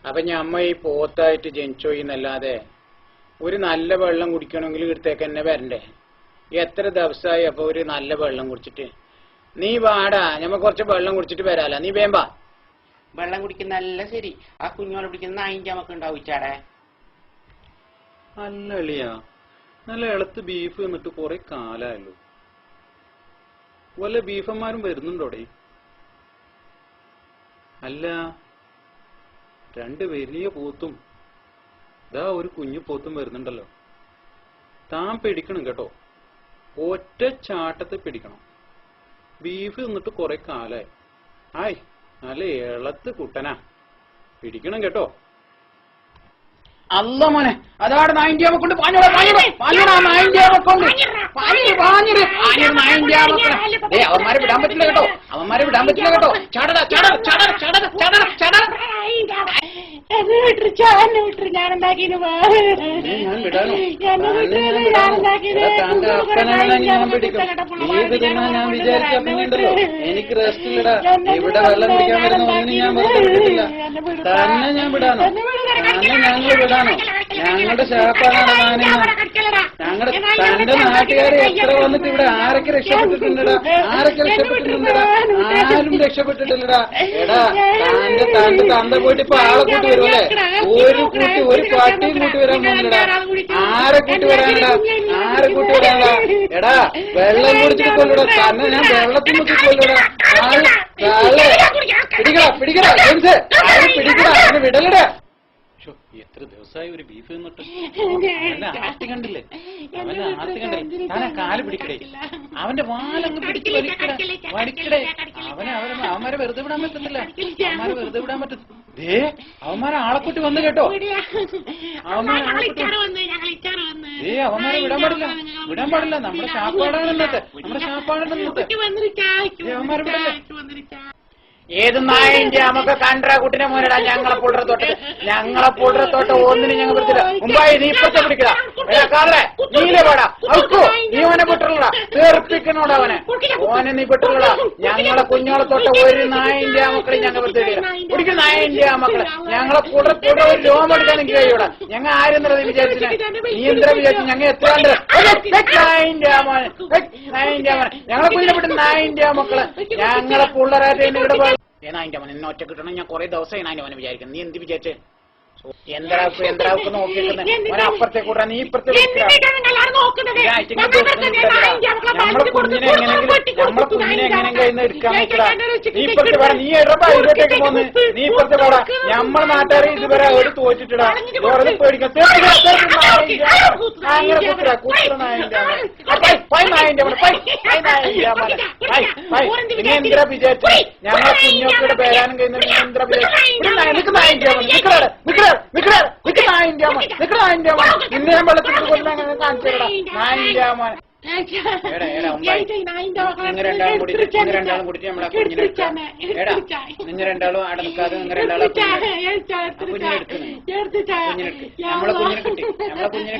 അപ്പൊ ഞമ്മ ഈ പോത്തായിട്ട് ജനിച്ചോയിന്നല്ലാതെ ഒരു നല്ല വെള്ളം കുടിക്കണമെങ്കിൽ ഇടത്തേക്ക് തന്നെ വരണ്ടേ? എത്ര ദിവസമായി അപ്പൊ ഒരു നല്ല വെള്ളം കുടിച്ചിട്ട്? നീ വാടാ, ഞമ്മ കുറച്ച് വെള്ളം കുടിച്ചിട്ട് വരാല. നീ വേമ്പാ. വെള്ളം കുടിക്കുന്നല്ല ശരി, ആ കുഞ്ഞോളെ പിടിക്കുന്ന നായിന്റെ നമുക്ക് ഉണ്ടാവും ഇച്ചാടെ. അല്ല എളിയാ, നല്ല ഇളത്ത് ബീഫ് എന്നിട്ട് കുറെ കാലായല്ലോ. വല്ല ബീഫന്മാരും വരുന്നുണ്ടോടെ? അല്ല, രണ്ട് വലിയ പോത്തും ഇതാ ഒരു കുഞ്ഞു പോത്തും വരുന്നുണ്ടല്ലോ. താൻ പിടിക്കണം കേട്ടോ, ഒറ്റ ചാട്ടത്തെ പിടിക്കണം. ബീഫ് തിന്നിട്ട് കുറെ കാലായി. ആയ്, നല്ല ഇളത്ത് കുട്ടനാ, പിടിക്കണം കേട്ടോ. അല്ല മോനെ, അതാണ് നായിന്റെ കൊണ്ട് അവന്മാരെ വിടാൻ പറ്റില്ല കേട്ടോ, അവന്മാരെ വിടാൻ പറ്റില്ല കേട്ടോ. ചടട ചട ചട ചട ചട ചട ഞാൻ വിടാനോ? ഞാൻ പിടിക്കും. ഏത് തിന്നാ ഞാൻ വിചാരിച്ചല്ലോ. എനിക്ക് റെസ്റ്റ് ഇല്ലടാ. ഇവിടെ വെള്ളം കുടിക്കാൻ വരുന്ന ഒന്നിനും ഞാൻ വെറുതെ വിട്ടിട്ടില്ല. തന്നെ ഞാൻ വിടാനോ? തന്നെ ഞങ്ങൾ വിടാനോ? ഞങ്ങളുടെ ശാപ്പാടാണ് ഞങ്ങളുടെ തന്റെ നാട്ടുകാരെ എത്ര വന്നിട്ട് ഇവിടെ ആരൊക്കെ രക്ഷപ്പെട്ടിട്ടുണ്ടടാ? ആരൊക്കെ രക്ഷപ്പെട്ടിട്ടുണ്ടടാ? ആരും രക്ഷപ്പെട്ടിട്ടില്ലടാ. എടാ, തന്റെ തന്ത പോയിട്ട് ഇപ്പൊ ആളെ കൂട്ടി വരുമല്ലേ? ഒരു പാട്ടിയും കൂട്ടി വരാൻ പോകുന്നില്ലടാ. ആരെ കൂട്ടി വരാനടാ? ആരെ കൂട്ടി വരാനടാ? എടാ, വെള്ളം കുടിച്ചിട്ട് കൊല്ലടാ. തന്നെ ഞാൻ വെള്ളത്തിൽ മുക്കി കൊല്ലടാ. പിടിക്കടാ പിടിക്കടാ ജെയിംസ്, പിടിക്കടാ, എന്നെ വിടലടാ. എത്ര ദിവസമായി ഒരു ബീഫ് നിന്നിട്ട് അവന്റെ ആർത്തി കണ്ടില്ലേ? അവന്റെ ആർത്തി കണ്ടില്ലേ? താനാ കാല് പിടിക്കടേ, അവന്റെ വാലങ്ങ് പിടിച്ച് വലിക്കടേ. അവന്മാരെ വെറുതെ വിടാൻ പറ്റുന്നില്ല. അവന്മാരെ വെറുതെ വിടാൻ പറ്റും. അവന്മാരെ ആളെക്കുട്ടി വന്നു കേട്ടോ. അവന്മാരെ വിടാൻ പാടില്ല, വിടാൻ പാടില്ല. നമ്മുടെ ശാപ്പാടാണ് ഇന്നത്തെ, നമ്മുടെ ശാപ്പാടാണ് ഇന്നത്തെ. അവന്മാരെ വിടല്ലേ? ഏത് നായിന്റെ നമുക്ക് കണ്ട കുട്ടിനെ മോനടാ. ഞങ്ങളെ പുള്ളറത്തോട്ട് ഒന്നിനും ഞങ്ങൾ പിടിച്ചില്ല. മുമ്പായി നീ ഇപ്പത്തെ പിടിക്കടാ. കാറേ നീലെ പാടാ ഔക്കോ, നീ ഓനെ വിട്ടുള്ളടാ. തീർപ്പിക്കണോടാ അവനെ. ഓനെ നീ വിട്ടുള്ളടാ. ഞങ്ങളെ കുഞ്ഞോളത്തോട്ട് ഒരു നായിന്റെ മക്കളെ ഞങ്ങൾ പിടിക്കുന്ന നായിന്റെ മക്കളെ ഞങ്ങളെ പുള്ളറത്തോട്ട് ഒരു ലോം എടുക്കാൻ എനിക്ക് കഴിയൂടാ. ഞങ്ങൾ ആരെന്താ വിചാരിച്ചില്ല? നീ എന്താ വിചാരിച്ചു? ഞങ്ങൾ എത്ര നായിന്റെ മോനെ, നായിന്റെ മോനെ, ഞങ്ങളെ കുഞ്ഞിനെ വിട്ട് നായിന്റെ മക്കളെ ഞങ്ങളെ പുള്ളറായിട്ട് ഇവിടെ നായിന്റെ മോനെ എന്നെ ഒറ്റ കിട്ടണം. ഞാൻ കുറെ ദിവസമായി നായിന്റെ മോനെ വിചാരിക്കുന്നു. നീ എന്ത് വിചാരിച്ചേ? എന്താ നോക്കിയിരിക്കുന്നത്? മോനെ അപ്പുറത്തെ കൂടാ, നീ ഇപ്പുറത്തെ നമ്മളെ കുഞ്ഞിനെ എങ്ങനെയെങ്കിലും എടുക്കാൻ നോക്കടാ. നീ ഇപ്പുറത്തെ പാടാ. നീ എടപ്പാ ഇതിലേക്ക് പോന്ന്. നീ ഇപ്പുറത്തെ പാടാ. നമ്മളെ നാട്ടുകാരെ ഇതുവരെ ഒരു തോറ്റിട്ടിടാ. വെറുതെ പേടിക്കാം. അങ്ങനെ കുത്തിടാ കുത്തിട നായിന്റെ പിന്നെ എന്തിനാ വിചാരിച്ചു? ഞങ്ങളെ കുഞ്ഞോക്കയുടെ പേരാനും കഴിയുന്നത് എന്തിനാ വിചാരിച്ചു? നായിന്റെ ഇന്ന് ഞാൻ വെള്ളത്തിൽ കൊല്ലാൻ കാണിച്ചേടാ നായിന്റെ മോനെ. നിങ്ങൾ രണ്ടാളും കൂടിയിട്ട് നമ്മളെ കുഞ്ഞിനെ എടാ, നിങ്ങൾ രണ്ടാളും അവിടെ നിൽക്കാതെ നിങ്ങൾ രണ്ടാളും കുഞ്ഞിനെടുക്കുന്നു. നമ്മളെ കുഞ്ഞിനെ കിട്ടി, നമ്മളെ കുഞ്ഞിനെ